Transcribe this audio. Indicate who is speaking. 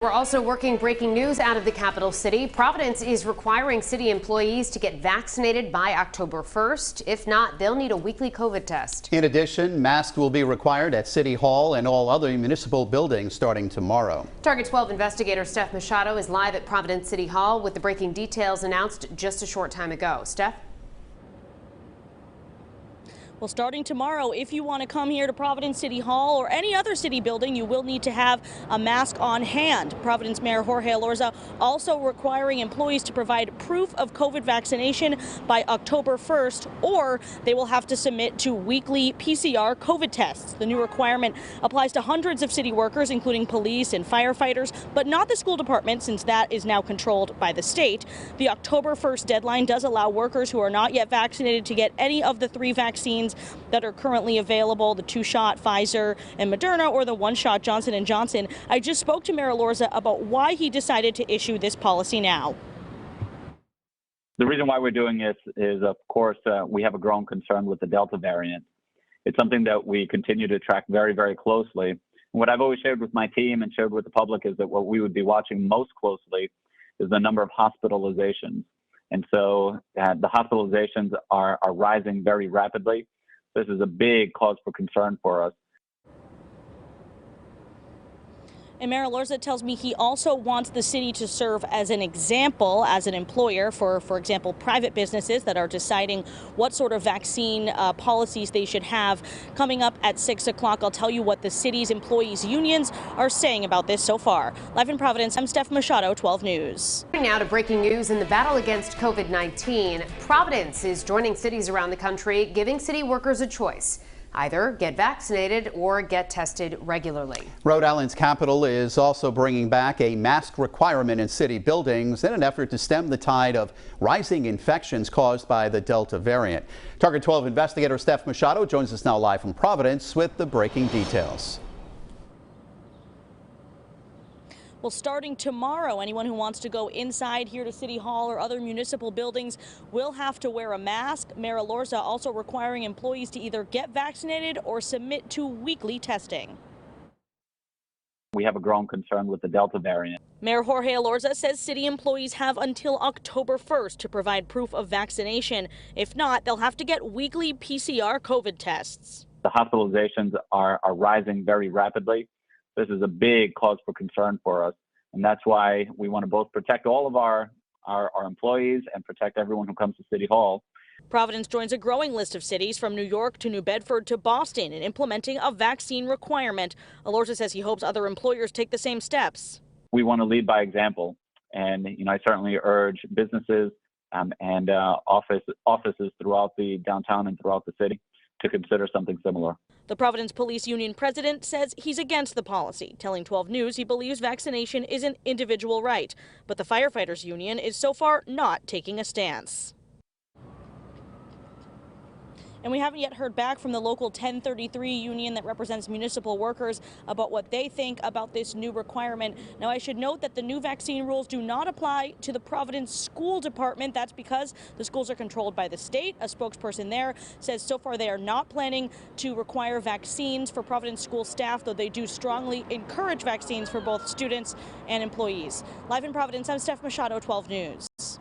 Speaker 1: We're also working breaking news out of the capital city. Providence is requiring city employees to get vaccinated by October 1st. If not, they'll need a weekly COVID test.
Speaker 2: In addition, masks will be required at City Hall and all other municipal buildings starting tomorrow.
Speaker 1: Target 12 investigator STEPH MACHADO is live at Providence City Hall with the breaking details announced just a short time ago. Steph?
Speaker 3: Well, starting tomorrow, if you want to come here to Providence City Hall or any other city building, you will need to have a mask on hand. Providence Mayor Jorge Elorza also requiring employees to provide proof of COVID vaccination by October 1st, or they will have to submit to weekly PCR COVID tests. The new requirement applies to hundreds of city workers, including police and firefighters, but not the school department, since that is now controlled by the state. The October 1st deadline does allow workers who are not yet vaccinated to get any of the 3 vaccines that are currently available, the 2-shot Pfizer and Moderna or the 1-shot Johnson & Johnson. I just spoke to Mayor Elorza about why he decided to issue this policy now.
Speaker 4: The reason why we're doing this is, of course, we have a growing concern with the Delta variant. It's something that we continue to track very, very closely. And what I've always shared with my team and shared with the public is that what we would be watching most closely is the number of hospitalizations. And so the hospitalizations are rising very rapidly. This is a big cause for concern for us.
Speaker 3: And Mayor Elorza tells me he also wants the city to serve as an example, as an employer for example, private businesses that are deciding what sort of vaccine policies they should have. Coming up at 6 o'clock, I'll tell you what the city's employees' unions are saying about this so far. Live in Providence, I'm Steph MACHADO, 12 News.
Speaker 1: Now to breaking news in the battle against COVID-19. Providence is joining cities around the country, giving city workers a choice. Either get vaccinated or get tested regularly.
Speaker 2: Rhode Island's capital is also bringing back a mask requirement in city buildings in an effort to stem the tide of rising infections caused by the Delta variant. Target 12 investigator STEPH MACHADO joins us now live from Providence with the breaking details.
Speaker 3: Well, starting tomorrow, anyone who wants to go inside here to City Hall or other municipal buildings will have to wear a mask. Mayor Elorza also requiring employees to either get vaccinated or submit to weekly testing.
Speaker 4: We have a growing concern with the Delta variant.
Speaker 3: Mayor Jorge Elorza says city employees have until October 1st to provide proof of vaccination. If not, they'll have to get weekly PCR COVID tests.
Speaker 4: The hospitalizations are rising very rapidly. This is a big cause for concern for us, and that's why we want to both protect all of our employees and protect everyone who comes to City Hall.
Speaker 3: Providence joins a growing list of cities from New York to New Bedford to Boston in implementing a vaccine requirement. Elorza says he hopes other employers take the same steps.
Speaker 4: We want to lead by example, and I certainly urge businesses and offices throughout the downtown and throughout the city to consider something similar.
Speaker 3: The Providence Police Union president says he's against the policy, telling 12 News he believes vaccination is an individual right. But the firefighters union is so far not taking a stance. And we haven't yet heard back from the local 1033 union that represents municipal workers about what they think about this new requirement. Now, I should note that the new vaccine rules do not apply to the Providence School Department. That's because the schools are controlled by the state. A spokesperson there says so far they are not planning to require vaccines for Providence school staff, though they do strongly encourage vaccines for both students and employees. Live in Providence, I'm Steph MACHADO, 12 News.